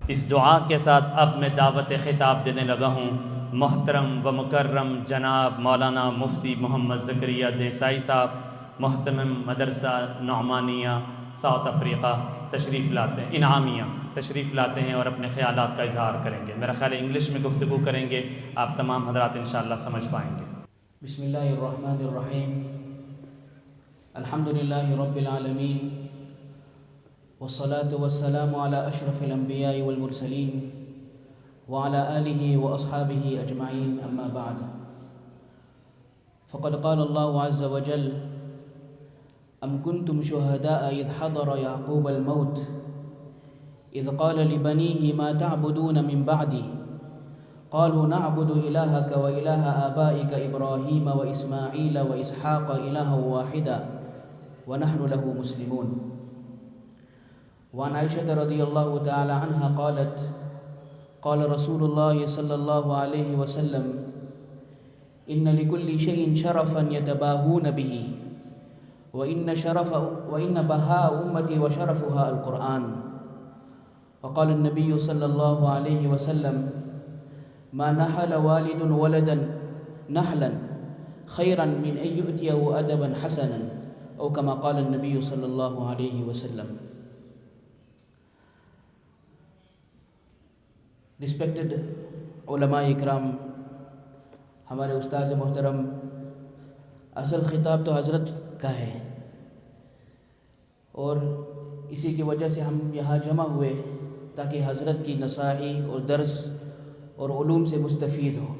इस दुआ के साथ अब मैं दावत ख़िताब देने लगा हूँ मोहतरम व मुकर्रम जनाब मौलाना मुफ्ती मोहम्मद ज़करिया देसाई साहब, मोहतरम मदरसा नौमानिया साउथ अफ्रीका तशरीफ़ लाते हैं, इनामिया तशरीफ़ लाते हैं और अपने ख़यालात का इजहार करेंगे। मेरा ख़्याल है इंग्लिश में गुफ्तगू करेंगे, आप तमाम हज़रात इंशाअल्लाह समझ पाएंगे। बिस्मिल्लाहिर्रहमानिर्रहीम, अल्हम्दुलिल्लाहि रब्बिल आलमीन, वस्सलातु वस्सलामु अला अशरफिल अंबिया'i वल मुरसलीन व अला आलिहि व अस्हाबिहि अजमाइन, अम्मा बाद। फ़क़द क़ाल अल्लाहु अज़्ज़ व जल, अम कुन्तुम शुहदाअ इज़ हदर याक़ूब अल मौत इज़ क़ाल लिबनीहि मा तअबुदून मिन बअदी क़ालू नअबुदु इलाहक व इलाहा आबाइक इब्राहीम व इस्माईल व इसहाक़ इलाहन वाहिदा व नहनु लहु मुस्लिमून। वअन आयशा रज़ियल्लाहु तआला अन्हा क़ालत क़ाल रसूलुल्लाह सल्लल्लाहु अलैहि वसल्लम इन्न लिकुल्लि शैइन शरफ़न यतबाहून बिही व इन्न बहा उम्मती व शरफ़ुहा अल क़ुरआन। क़ाल नबी सल्लल्लाहु अलैहि वसल्लम मा नहल वालिदुन वलदन नहलन खैरन मिन अन युअतियहु अदबन हसनन औ कमा क़ाल नबी सल्लल्लाहु अलैहि वसल्लम। रिस्पेक्टेड उलमा इकराम, हमारे उस्ताद मोहतरम, असल ख़िताब तो हज़रत का है और इसी की वजह से हम यहाँ जमा हुए ताकि हज़रत की नसाही और दर्स और उलूम से मुस्तफ़ीद हो।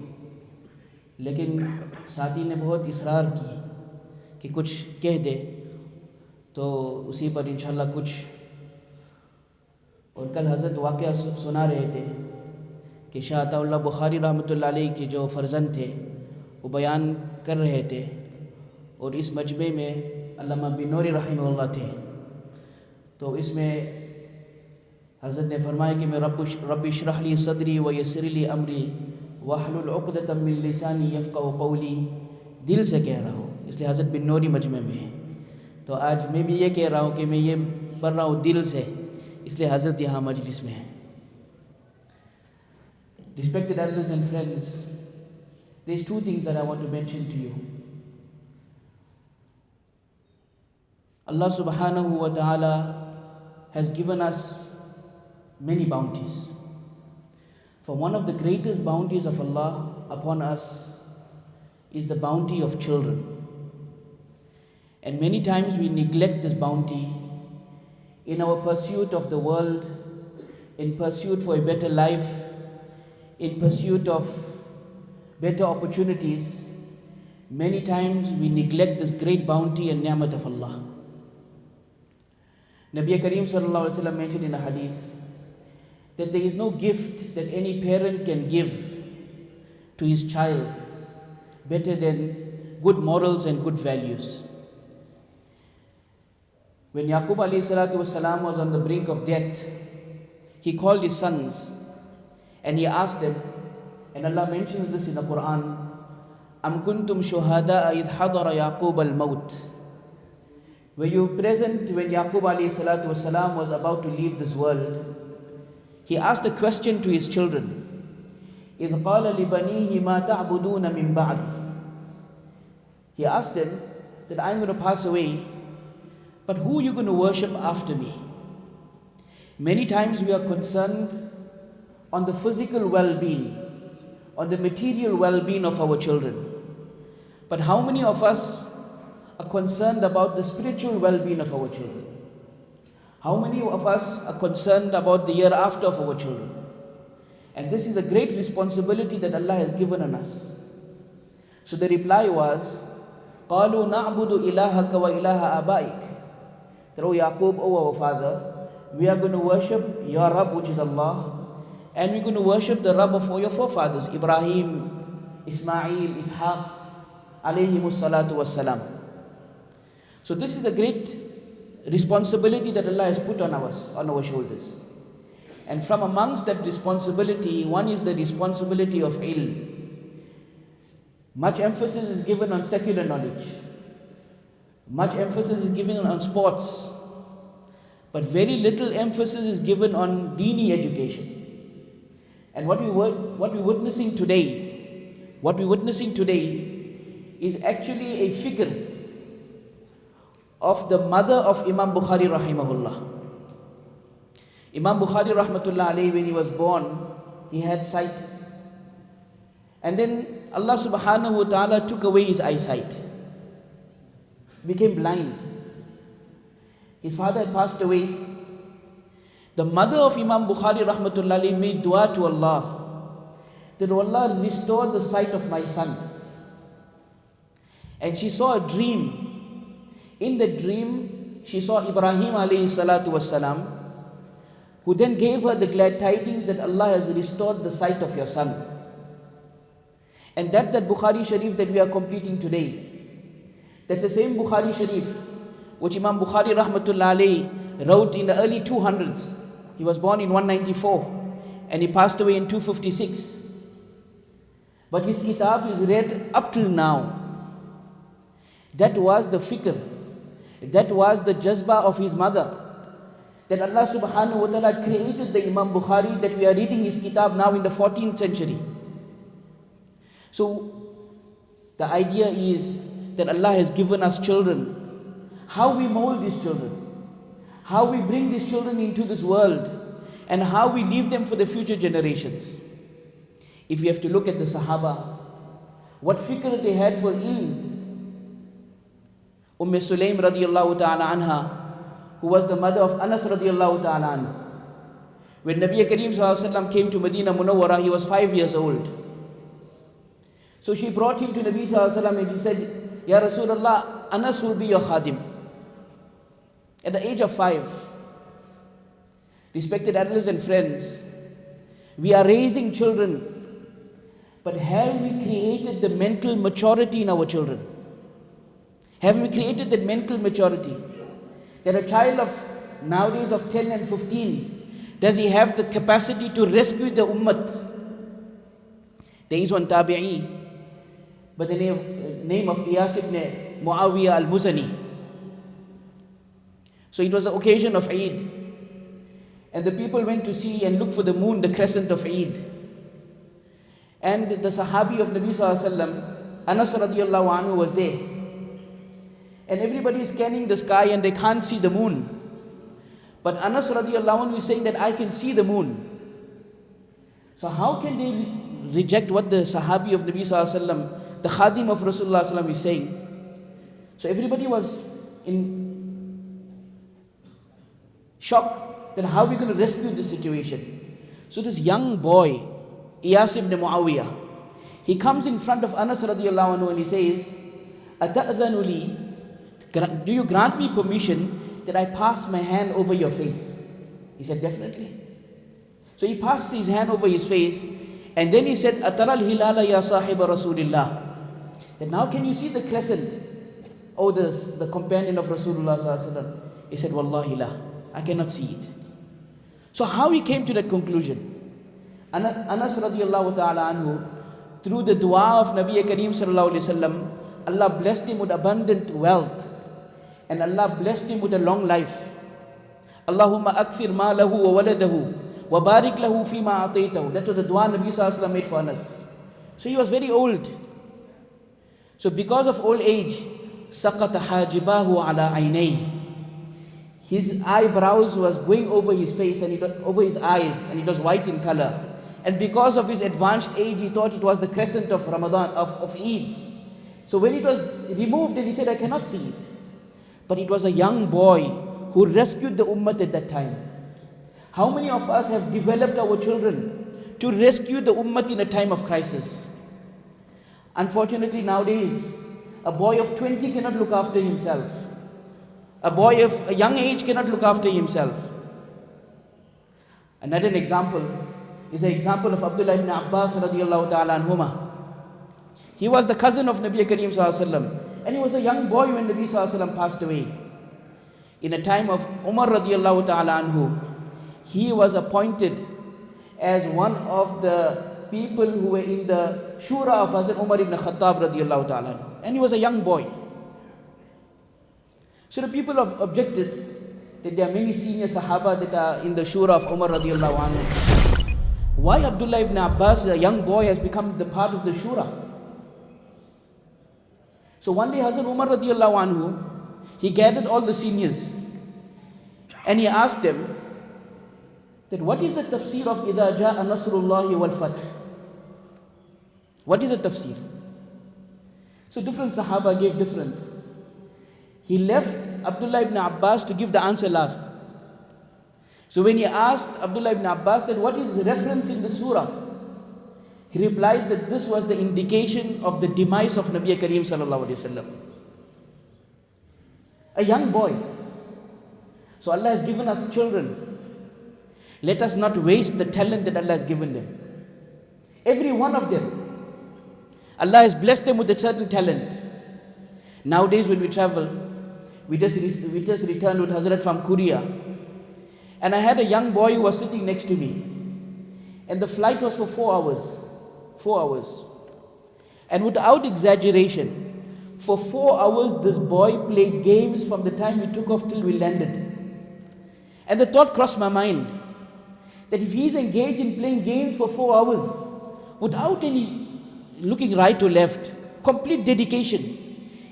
लेकिन साथी ने बहुत इसरार की कि कुछ कह दे, तो उसी पर इंशाअल्लाह कुछ। और कल हज़रत वाक़या सुना रहे थे कि शाह अताउल्लाह बुखारी रहमतुल्लाह अलैह के जो फ़र्जंद थे वो बयान कर रहे थे और इस मजमे में अल्लामा बिनूरी रहमहुल्लाह थे। तो इसमें हज़रत ने फरमाया कि मैं रब्बि इश्रह ली सदरी व यस्सिर ली अमरी वहलुल उक़दतम मिन लिसानी यफ़क़हू क़ौली, दिल से कह रहा हूँ, इसलिए हज़रत बिनूरी मजमे में है। तो आज मैं भी ये कह रहा हूँ कि मैं ये पढ़ रहा हूँ दिल से, इसलिए हज़रत यहाँ मजलिस में है। Respected elders and friends, there's two things that I want to mention to you. Allah subhanahu wa ta'ala has given us many bounties. For one of the greatest bounties of Allah upon us is the bounty of children. And many times we neglect this bounty in our pursuit of the world, in pursuit for a better life, in pursuit of better opportunities. Many times we neglect this great bounty and ni'mat of Allah. Nabi Kareem sallallahu alaihi wasallam mentioned in a hadith that there is no gift that any parent can give to his child better than good morals and good values. When Yaqub alayhi salatu wasalam was on the brink of death, he called his sons and he asked them, and Allah mentions this in the Quran, Am kuntum shuhada'a idh hadara Yaqub al-maut. Were you present when Yaqub alayhi salatu wasalam was about to leave this world? He asked a question to his children. إِذْ قَالَ لِبَنِيهِ مَا تَعْبُدُونَ مِن بَعْدِي. He asked them that I'm going to pass away, but who are you going to worship after me? Many times we are concerned on the physical well-being, on the material well-being of our children. But how many of us are concerned about the spiritual well-being of our children? How many of us are concerned about the year after of our children? And this is a great responsibility that Allah has given on us. So the reply was, قَالُوا نَعْبُدُ إِلَهَكَ وَإِلَهَ آبَائِكَ. That, O Yaqub, O our father, we are going to worship your Rabb, which is Allah, and we're going to worship the Rabb of all your forefathers, Ibrahim, Ismail, Ishaq, alayhimus salatu wassalam. So this is a great responsibility that Allah has put on our shoulders. And from amongst that responsibility, one is the responsibility of ilm. Much emphasis is given on secular knowledge. Much emphasis is given on sports. But very little emphasis is given on Deeni education. And what we're witnessing today is actually a figure of the mother of Imam Bukhari rahimahullah. Imam Bukhari rahmatullah alayhi, when he was born, he had sight. And then Allah subhanahu wa ta'ala took away his eyesight. Became blind. His father had passed away. The mother of Imam Bukhari rahmatullah alayhi made dua to Allah that, "O Allah, restore the sight of my son." And she saw a dream. In the dream, she saw Ibrahim alayhi salatu wassalam, who then gave her the glad tidings that Allah has restored the sight of your son. And that's that Bukhari Shareef that we are completing today. That's the same Bukhari Shareef which Imam Bukhari rahmatullah alayhi wrote in the early 200s. He was born in 194 and he passed away in 256. But his kitab is read up till now. That was the fikr. That was the jazba of his mother. That Allah subhanahu wa ta'ala created the Imam Bukhari, that we are reading his kitab now in the 14th century. So the idea is that Allah has given us children. How we mold these children, how we bring these children into this world, and how we leave them for the future generations. If we have to look at the Sahaba, what fikr they had for ilm. Sulaim radiallahu ta'ala anha, who was the mother of Anas radiallahu ta'ala anhu. When Nabi Kareem sallallahu alaihi wasallam came to Medina Munawwara, he was 5 years old. So she brought him to Nabi sallallahu alaihi wasallam and she said, "Ya Rasulullah, Anas will be your khadim." At the age of 5, respected adults and friends, we are raising children, but have we created the mental maturity in our children? Have we created that mental maturity? That a child of nowadays of 10 and 15, does he have the capacity to rescue the ummah? There is one tabi'i by the name of Iyas ibn Muawiyah al-Muzani. So it was the occasion of Eid, and the people went to see and look for the moon, the crescent of Eid. And the Sahabi of Nabi sallallahu alaihi wasallam, Anas radiallahu anhu, was there. And everybody is scanning the sky and they can't see the moon. But Anas radiallahu anhu is saying that I can see the moon. So how can they reject what the Sahabi of Nabi sallallahu alaihi wasallam, the Khadim of Rasulullah sallallahu alaihi wasallam, is saying? So everybody was in shock that how are we going to rescue this situation. So this young boy, Iyas ibn Muawiyah, he comes in front of Anas radiallahu anhu and he says, "Ata'adhanu li, do you grant me permission that I pass my hand over your face?" He said, "Definitely." So he passed his hand over his face, and then he said, "Atara al-hilala ya sahiba Rasulillah." Then now can you see the crescent? Oh, the companion of Rasulullah sallallahu alaihi wasallam. He said, "Wallahi la, I cannot see it." So how he came to that conclusion? Anas radiallahu ta'ala anhu, through the dua of Nabi Kareem sallallahu alaihi wasallam, Allah blessed him with abundant wealth, and Allah blessed him with a long life. Allahumma akthir malahu wa waladahu wa barik lahu fima ataytahu. That was the dua Nabi sallallahu alaihi wasallam made for Anas. So he was very old. So because of old age, saqata hajibahu ala aynayhi, his eyebrows was going over his face and over his eyes, and it was white in color. And because of his advanced age, he thought it was the crescent of Ramadan, of Eid. So when it was removed, and he said, "I cannot see it." But it was a young boy who rescued the ummah at that time. How many of us have developed our children to rescue the ummah in a time of crisis? Unfortunately, nowadays, a boy of 20 cannot look after himself. A boy of a young age cannot look after himself. Another example is the example of Abdullah ibn Abbas radiallahu ta'ala anhuma. He was the cousin of Nabi Kareem sallallahu alaihi wasallam, and he was a young boy when Nabi sallallahu alaihi wasallam passed away. In a time of Umar radiallahu ta'ala anhu, he was appointed as one of the people who were in the shura of Hazrat Umar ibn Khattab radiallahu ta'ala anhu, and he was a young boy. So the people objected that there are many senior Sahaba that are in the shura of Umar radiallahu anhu. Why Abdullah ibn Abbas, a young boy, has become the part of the shura? So one day Hazrat Umar radiallahu anhu, he gathered all the seniors and he asked them that what is the tafsir of إِذَا جَاءَ نَصْرُ اللَّهِ وَالْفَتْحِ? What is the tafsir? So different Sahaba gave different. He left Abdullah ibn Abbas to give the answer last. So when he asked Abdullah ibn Abbas that what is the reference in the surah, he replied that this was the indication of the demise of Nabi Kareem sallallahu alaihi wasallam. A young boy. So Allah has given us children. Let us not waste the talent that Allah has given them. Every one of them. Allah has blessed them with a certain talent. Nowadays when we travel, we just returned with Hazrat from Korea. And I had a young boy who was sitting next to me. And the flight was for 4 hours. 4 hours. And without exaggeration, for 4 hours this boy played games from the time we took off till we landed. And the thought crossed my mind that if he's engaged in playing games for 4 hours without any looking right or left, complete dedication,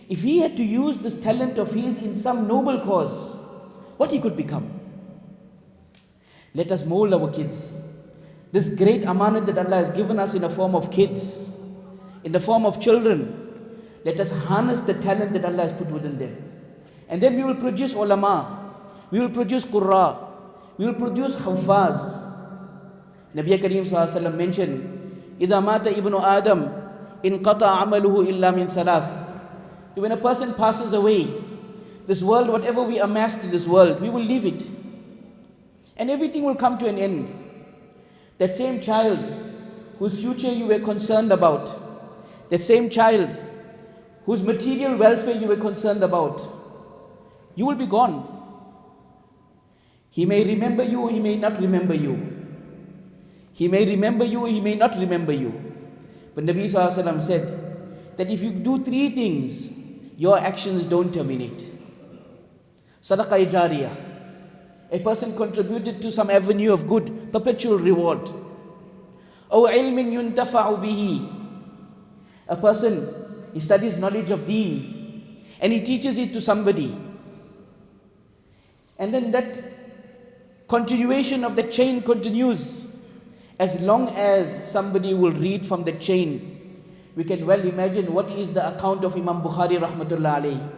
if he had to use this talent of his in some noble cause, what he could become. Let us mold our kids. This great amanat that Allah has given us in the form of kids, in the form of children, let us harness the talent that Allah has put within them. And then we will produce ulama, we will produce qurra, we will produce hafaz. Nabi Kareem sallallahu alaihi wasallam mentioned, إِذَا مَاتَ إِبْنُ آدَمْ إِنْقَطَعَ عَمَلُهُ إِلَّا مِنْ ثَلَاثٍ. When a person passes away, this world, whatever we amassed in this world, we will leave it. And everything will come to an end. That same child whose future you were concerned about, that same child whose material welfare you were concerned about, you will be gone. He may remember you, he may not remember you. He may remember you, he may not remember you. But Nabi Sallallahu Alaihi Wasallam said that if you do 3 things, your actions don't terminate. Sadaqah jariyah. A person contributed to some avenue of good, perpetual reward. Aw ilmin yuntafa'u bihi. A person, he studies knowledge of deen and he teaches it to somebody. And then that continuation of the chain continues. As long as somebody will read from the chain, we can well imagine what is the account of Imam Bukhari rahmatullah alayhi.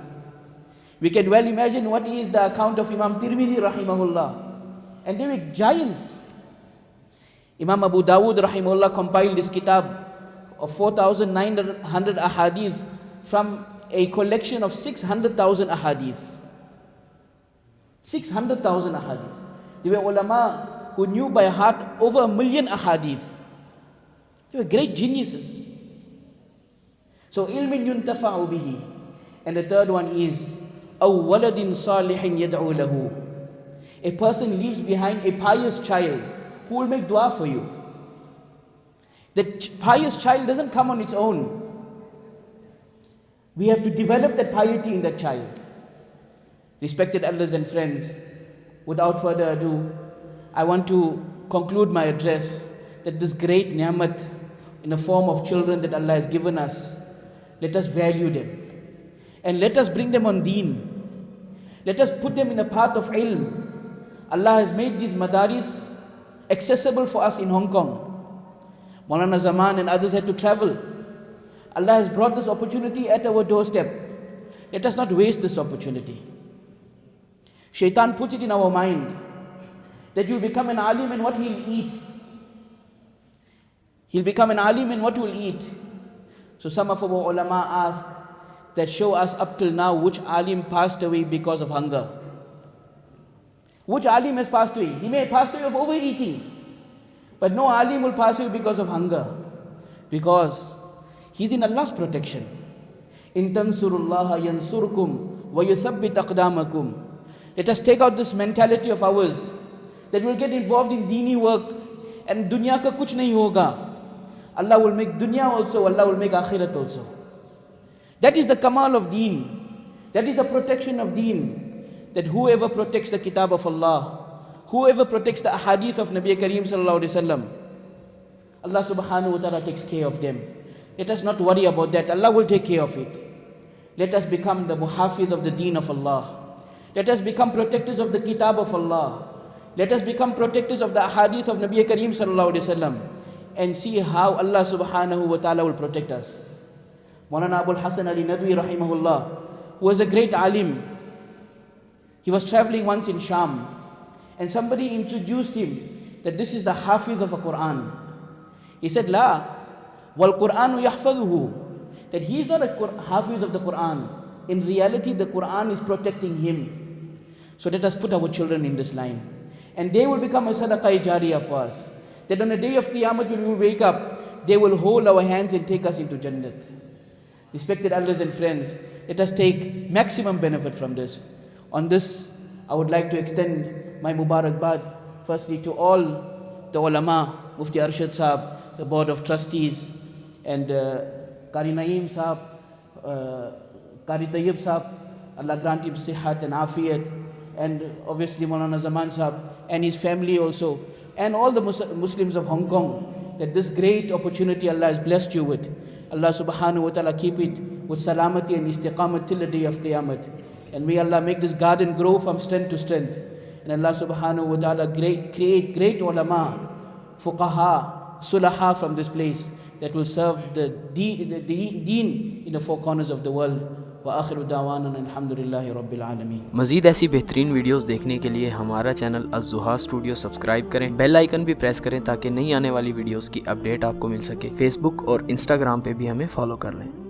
We can well imagine what is the account of Imam Tirmidhi rahimahullah. And they were giants. Imam Abu Dawud rahimahullah compiled this kitab of 4,900 ahadith from a collection of 600,000 ahadith. 600,000 ahadith. They were ulama who knew by heart over 1 million ahadith. They were great geniuses. So ilmin yuntafa'u bihi. And the third one is أَوْ وَلَدٍ صَالِحٍ يَدْعُو لَهُ. A person leaves behind a pious child who will make dua for you. The pious child doesn't come on its own. We have to develop that piety in that child. Respected elders and friends, without further ado, I want to conclude my address that this great ni'mat in the form of children that Allah has given us, let us value them. And let us bring them on deen. Let us put them in the path of ilm. Allah has made these madaris accessible for us in Hong Kong. Maulana Zaman and others had to travel. Allah has brought this opportunity at our doorstep. Let us not waste this opportunity. Shaitan puts it in our mind that you'll become an alim in what he'll eat. He'll become an alim in what he'll eat. So some of our ulama ask that show us up till now which alim passed away because of hunger. Which alim has passed away? He may have passed away of overeating, but no alim will pass away because of hunger, because he's in Allah's protection. In tansurullaha yansurkum wa yuthabbit aqdamakum. Let us take out this mentality of ours that we'll get involved in deeni work and dunya ka kuch nahi hoga. Allah will make dunya also, Allah will make akhirat also. That is the kamal of deen. That is the protection of deen. That whoever protects the kitab of Allah, whoever protects the ahadith of Nabi Kareem sallallahu alaihi wasallam, Allah subhanahu wa ta'ala takes care of them. Let us not worry about that. Allah will take care of it. Let us become the muhafiz of the deen of Allah. Let us become protectors of the kitab of Allah. Let us become protectors of the hadith of Nabi Kareem sallallahu alaihi wasallam, and see how Allah subhanahu wa ta'ala will protect us. Maulana Abul Hasan Ali Nadwi rahimahullah, who was a great alim, he was traveling once in Sham, and somebody introduced him that this is the hafiz of a Quran. He said, La, wal Quranu yahfaduhu, that he is not a hafiz of the Quran. In reality, the Quran is protecting him. So let us put our children in this line, and they will become a sadaqah jariyah for us. That on the day of Qiyamah, when we will wake up, they will hold our hands and take us into Jannat. Respected elders and friends, let us take maximum benefit from this. On this, I would like to extend my Mubarakbad firstly to all the ulama, Mufti Arshad Sahab, the Board of Trustees, and Qari Naeem Sahab, Qari Tayyib Sahab, Allah grant him sihat and afiyat, and obviously Maulana Zaman Sahab and his family also, and all the Muslims of Hong Kong, that this great opportunity Allah has blessed you with. Allah subhanahu wa ta'ala keep it with salamati and istiqamat till the day of Qiyamah. And may Allah make this garden grow from strength to strength. And Allah subhanahu wa ta'ala create great ulama, fuqaha, sulaha from this place that will serve the deen in the four corners of the world. وآخر دعوانا الحمدلله رب العالمين. मज़ीद ऐसी बेहतरीन videos देखने के लिए हमारा channel अद दुहा studio subscribe करें, बेल आइकन भी प्रेस करें ताकि नई आने वाली वीडियोस की अपडेट आपको मिल सके। फेसबुक और इंस्टाग्राम पे भी हमें फॉलो कर लें।